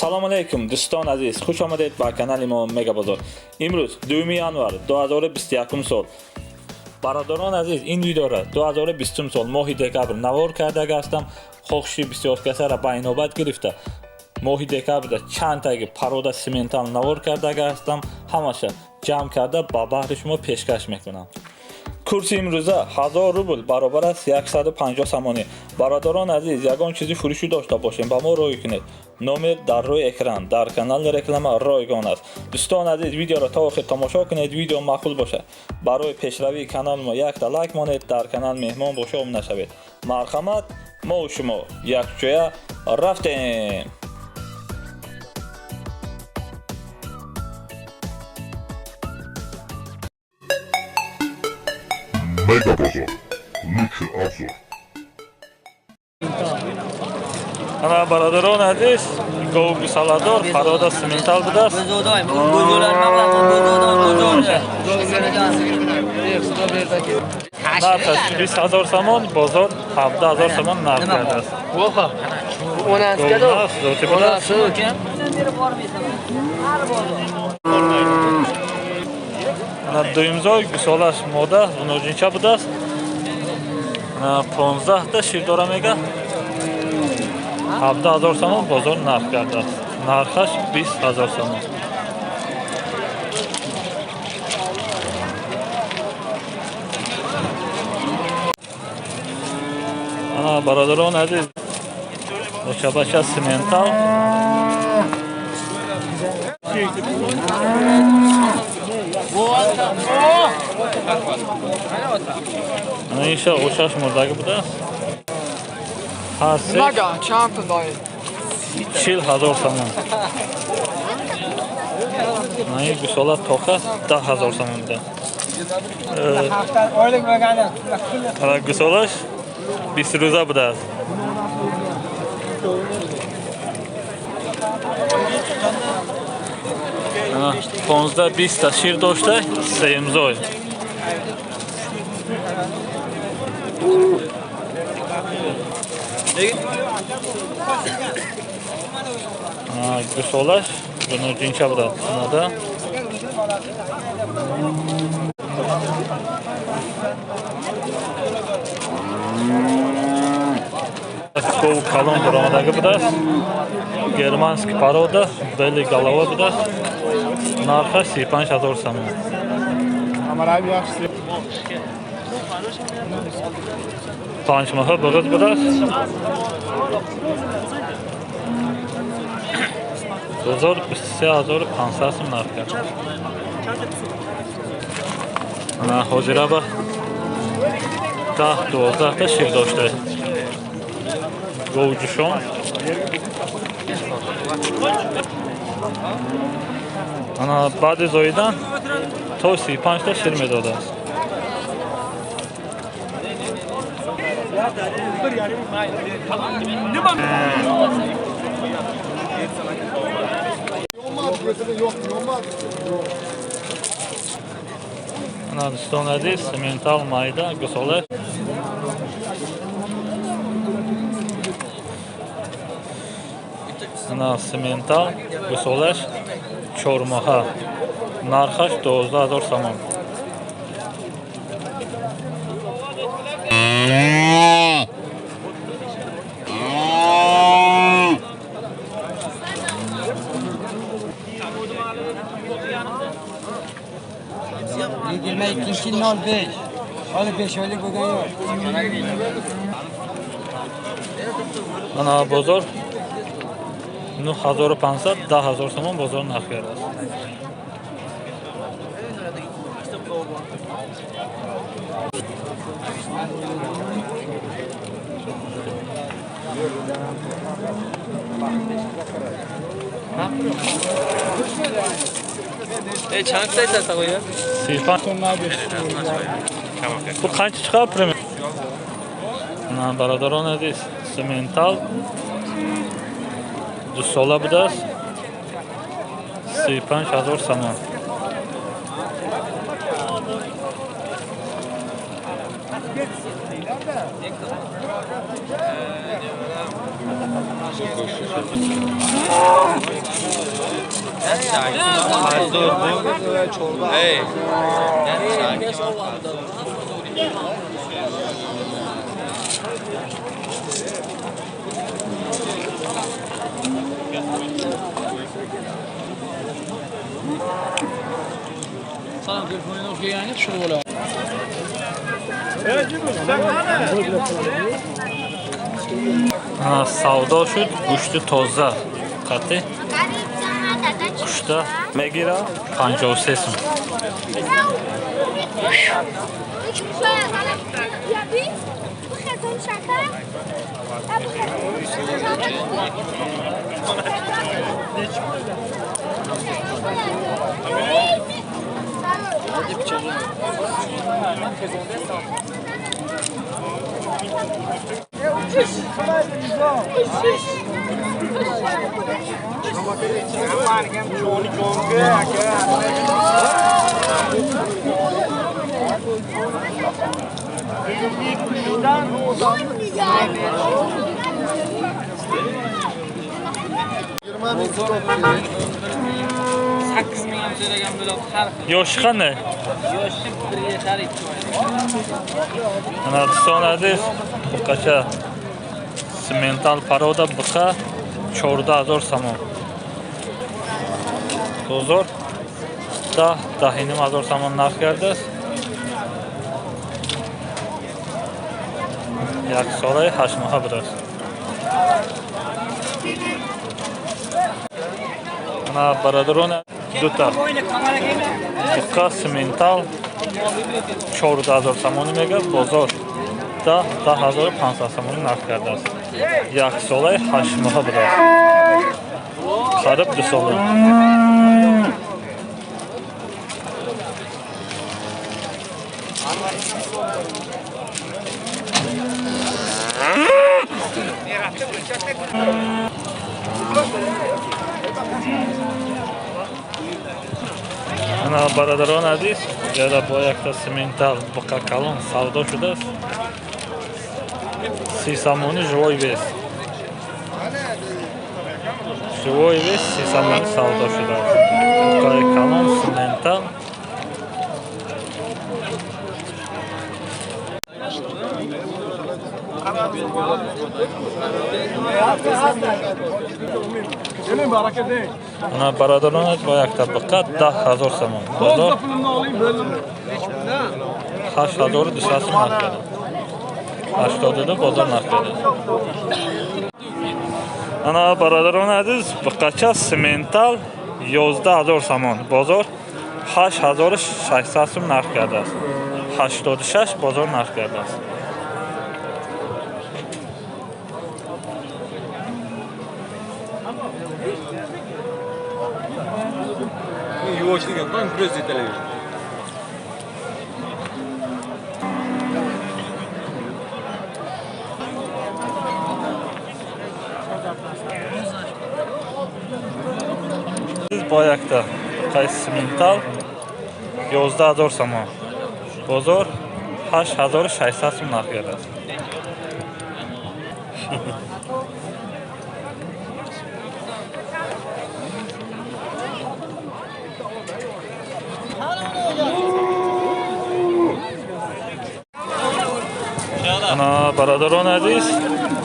салом алейкум дӯстон азиз, хуш омадед ба канали мо Мегабозор. имрӯз 2 январ 2021 сол. бародарон азиз, ин видеоро 2020 сол моҳи декабр навор карда гастам. хоҳиши бисёр касара ба инобат гирифта моҳи декабрда чандтаги парода сементал навор карда гастам. ҳамаша ҷамъ карда ба баҳри шумо пешкаш мекунам. курси имрӯза 1000 рубл баробар аст 150 сомонӣ. бародарон азиз, ягон чизи фурӯшӣ дошта бошем ба мо роҳӣ кунед. номер дар рӯи экран, дар канали реклама ройгон аст. дӯстон азиз, видеоро то охир тамошо кунед. видео маъқул бошад, барои пешравии канали мо якта лайк монед, дар канал меҳмон бошед нашавед. марҳамат, мо шумо якҷоя рафтем. Megabozor, лучший обзор. Ana бародарон азиз, говги саладор парода сементал будааст. нархаш 20000 сомон, бозор 17000 сомон нарх кардааст. дуюмзой гусолаш мода вуноҷинча будааст. 15 та ширдора мега 17000 сомон бозор нарх кардааст. нархаш 20000 сомон. ана бародарон азиз, бача сементал ана иша ошаш мурдаги будааст. ҳар се 40000 сомон. ана ин гусола тока 10000 сомон буда. ана гусолаш 20 рӯза будааст. ана 15-20 та шир дошта, сеимзой. гусолаш вуноҷинча будааст. мода гов калон баромадаги будааст. германский парода бели голова будааст. нархаш 35000 сомон. панҷмоҳа биғиз будааст. бозор 23500 сом нарх кард. ана ҳозира ба 10-12 та шир дошта. говҷӯшон ана баъди зоидан то 35 та шир медодааст. ана дӯстон азиз, сементал майда гусола ана сементал гусолаш 4 моҳа. нархаш 12000 сомон. ана бозор 9500 10000 сомон бозор нарх кардааст. چند سایت هست آقای؟ 35 خب قنچه چقدر پرمی؟ نه برادران عزیز، سمنتال دو ساله بوده است. 35000 سوم. Sana telefonunu okuyayım, şunu böyle. savdo shud go'shti toza qati qushda megira 53 so'm. Yoshi qanday? Yoshi bir yetar 2 oy. Ana do'stlar, buqacha simental paroda buqa 14000 so'm. Bozor 10,5 so'm narx kardi. Yak solay 8 moha biroz. Ana baradrona duta. Buqa simental 14000 so'm mega bozor 10,500 so'm narx kardi. Yak solay 8 moha biroz. Qarib dusolay. Ana baradron aziz, yana boyaqda simental buqa kalon savdo shudasiz. 300 so'mni живой вес. Живой вес 300 so'mni savdo shudasiz. Buqa kalon simental Ana baradron boyaqda buqa 10,000 so'm. Bozor 8,200 so'm narxida. 80 da bozor narxida. Ana baradron aziz buqacha simental 11000 so'm. Bozor 8600 so'm narxida. 86 bozor narxida. Yuvoshligan ham biroz yetalaydi. Siz boyaqda qaysi simental 11000 so'm. Bozor 8600 so'm narxida. Ana baradron aziz,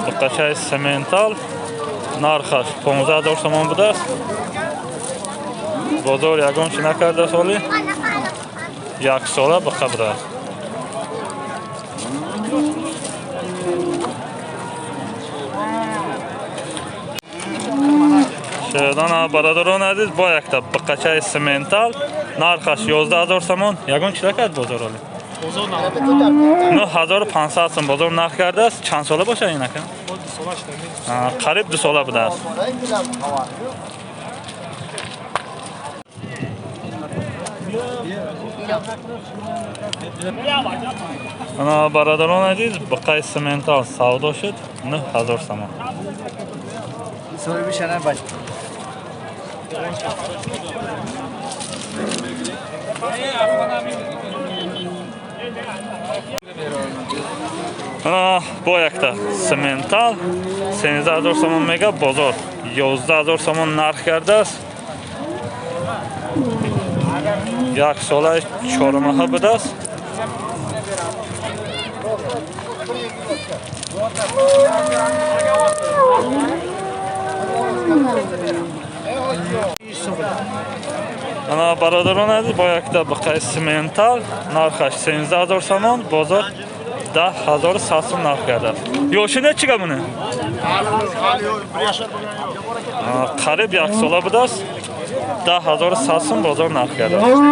buqacha simental narxi 15000 so'm buda. Bozor yagon china karda soli. Yak sola buqa buda. Ana baradron aziz, boyaqda buqacha simental narxi 11000 so'm. Yagon china karda bozor oli. Bozor narxi. 9500 so'm bozor narx kardi. Chand sola boshlagan ekan? Qarib 2 sola buda. Ana baradron aziz, buqa simental savdo shud 9000 so'm. So'rib bishana baş. Bu ayakda semental 13000 somon mega bozor 11000 somon narx karده است. یک ساله 4 ماهه بوده است. برادران عزیز با یک طبقه سیمنتال نرخش 13000 سوم بازار 10100 سوم نرخ کرده است. یوشینه چی گمونه؟ قریب یک ساله بوده است. 10100 سوم بازار نرخ کرده است.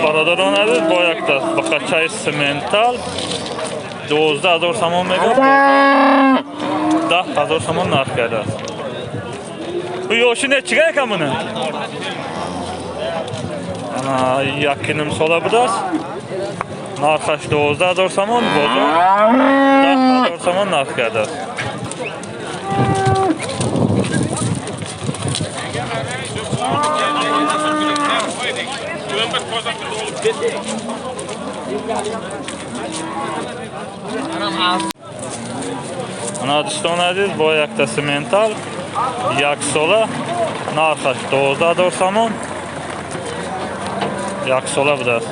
برادران عزیز با یک بخچه سیمنتال 12000 سوم میگه 10000 سوم نرخ کرده است. یوشینه چیگه کمونه؟ یکی نیم ساله بوده است. نرخش 12000 سوم بازار 10000 سوم نرخ کرده است. دوستان عزیز با یک سیمنتال یک ساله نرخش 12000 سوم یک ساله بوده است.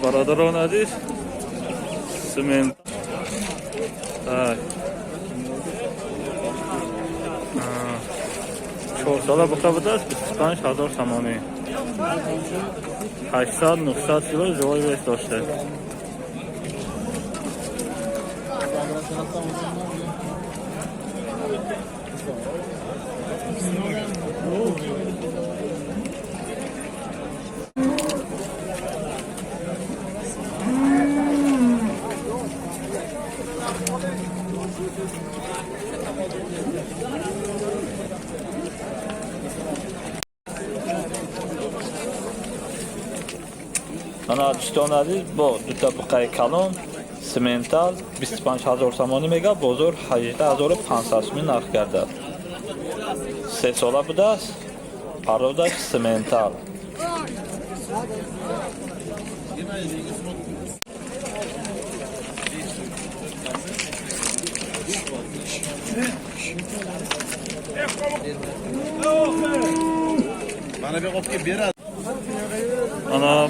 برادران عزیز سیمنت 4 ساله بخواه بوده است 25000 سومانی 800-900 کیلو جوای بیش داشته. دوستان عزیز با دو طبقه کلان سیمنتال 25000 سومانی میگه بازار 18500 سوم نرخ کرده است. 3 ساله بوده است. پرودش سیمنتال.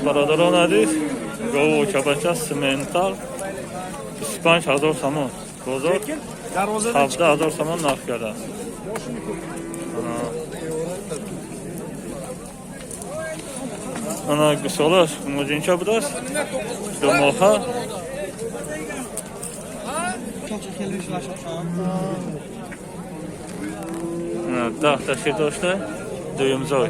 برادران عزیز گاو چپچه سیمنتال 25000 سوم بازار 17000 سوم نرخ کرده است. گسالش موجینچه بوده است 2 ماهه 10 تا شیر داشته دویم زای.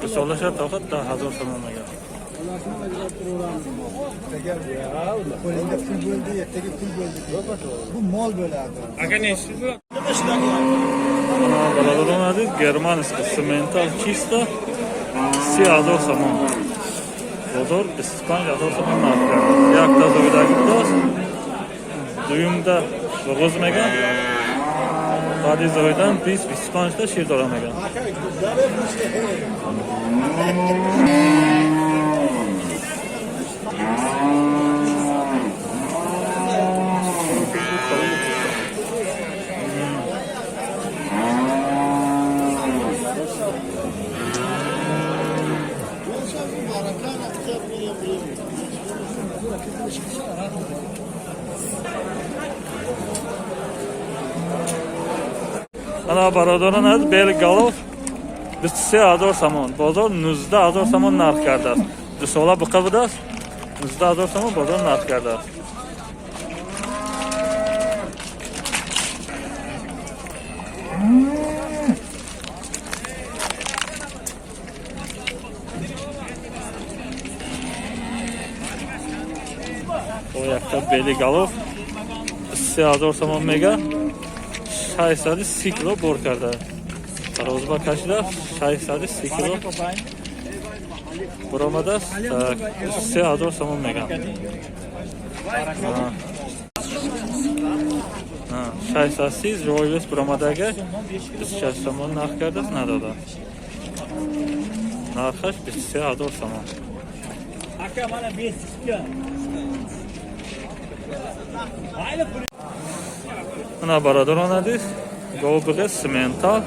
گسالش تا 10000 سوم میگه. برادران عزیز گرمانسک سیمنتال چیستا 30000 سوم بازار 25000 سوم نرخ کرده. یک تا زویدگی بوده است. دویمده بغض میگن. بعدی زویدن 20-25 تا شیر داره میگن. Ana برادران از بلگالوف 23000 سامان بازار 19000 سامان نرخ کرده است. دو ساله بقا بوده است 19000 سامان بازار نرخ کرده است. O yakta beligalov 30000 سامان میگه 630 کیلو بر کرده. روزبا کشیده 630 کیلو برآمده است. 3000 سامان میگم. 630 رویویس برآمده اگر 26 سامان نرخ کرده است نداده. نرخش 23000 سامان. Ana برادران عزیز گاو سمنتال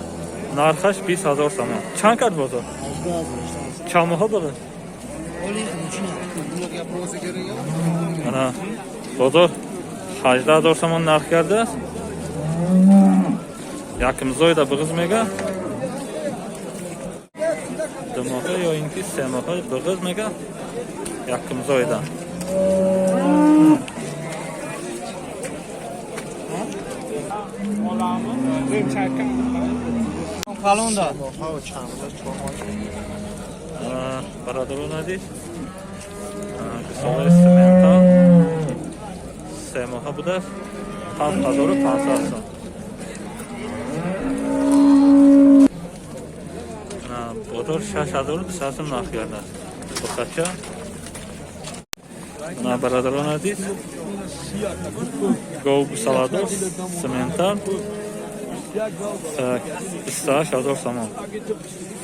نرخش 20000 سامان. چند کرد بازار؟ چاموها بغل. Ana بازار 18000 سامان نرخ کرده است. یکم زایده بغز میگه. دو ماهه یا اینکه سه ماهه بغز میگه. یکم زایده. Kalon da. برادران عزیز سال سمنتال سه ماه بوده است 7500 سام. بازار 6200 سام نرخ کرده است. بخچه برادران عزیز گاو گوساله سمنتال 28000 سامان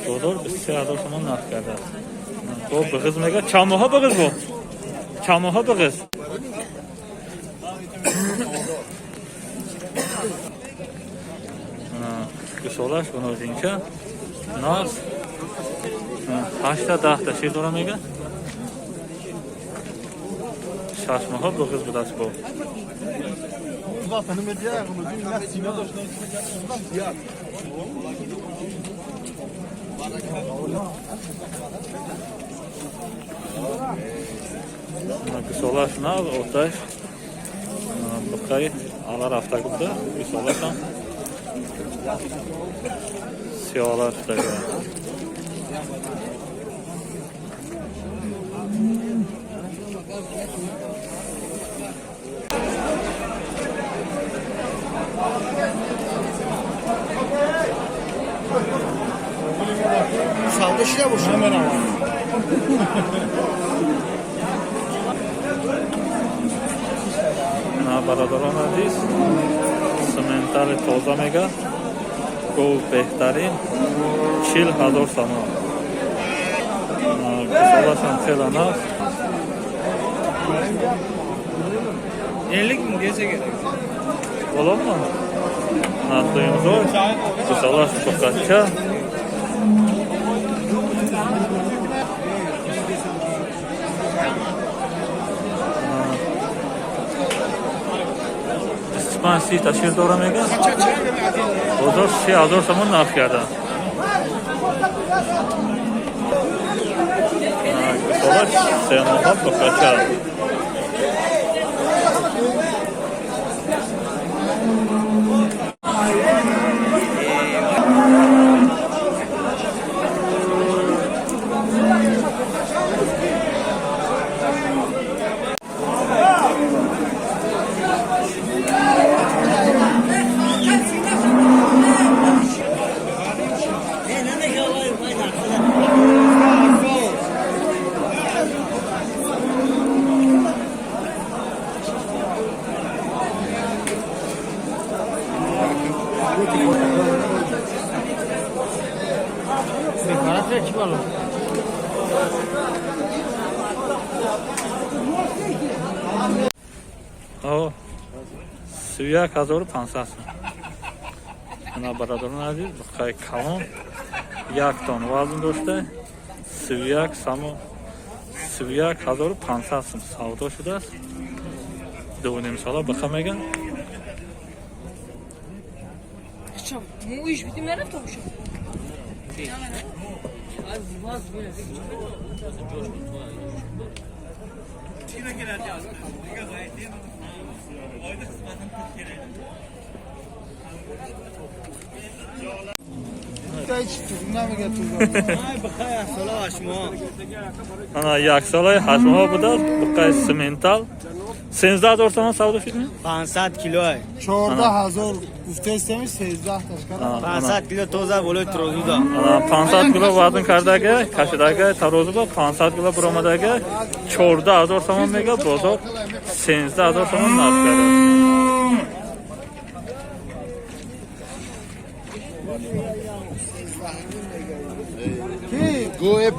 بازار 23000 سامان نرخ کرده است. خب بغز میگه چاموها بغز بود. چاموها بغز. گوساله‌اش بنازینچه ناز 8 تا 10 تا چی داره میگه 6 ماه بغز بود است با گوساله‌اش ناز آتش بخیر آلا رفته گفته گوساله‌اش هم سیاله شده Savda şuraya boşuna hemen ama. برادران عزیز سمنتال تازه میگه گاو بهترین 40000 سامان. گوساله‌اش هم خیلی ناز 50.000 diyese gerek. olur mu? Natlıyım zor. Gusalaş sokakça. İstipansi taşır doğru mega. O da 3000 saman naf kerdi. Gusalaş semaha sokakça. O 3500 Ana برادران عزیز بخای کلان 1 تن وزن داشته 3500 сом savdo شده است. 2.5 ساله بخا میگن. To'g'isham. Bu ish bitmadi, to'g'isham. Ana yaksalay hashmo budar, buqay simental. 13000 تومان سودا فیلم؟ 500 کیلو 14000 گفته استمی 13 تاشکر 500 کیلو توزه بالای ترازو دا 500 کیلو وزن کردگه کشیدگه ترازو با 500 کیلو برآمدگه 14000 تومان میگه بازار 13000 تومان نرخ کرده کی گوه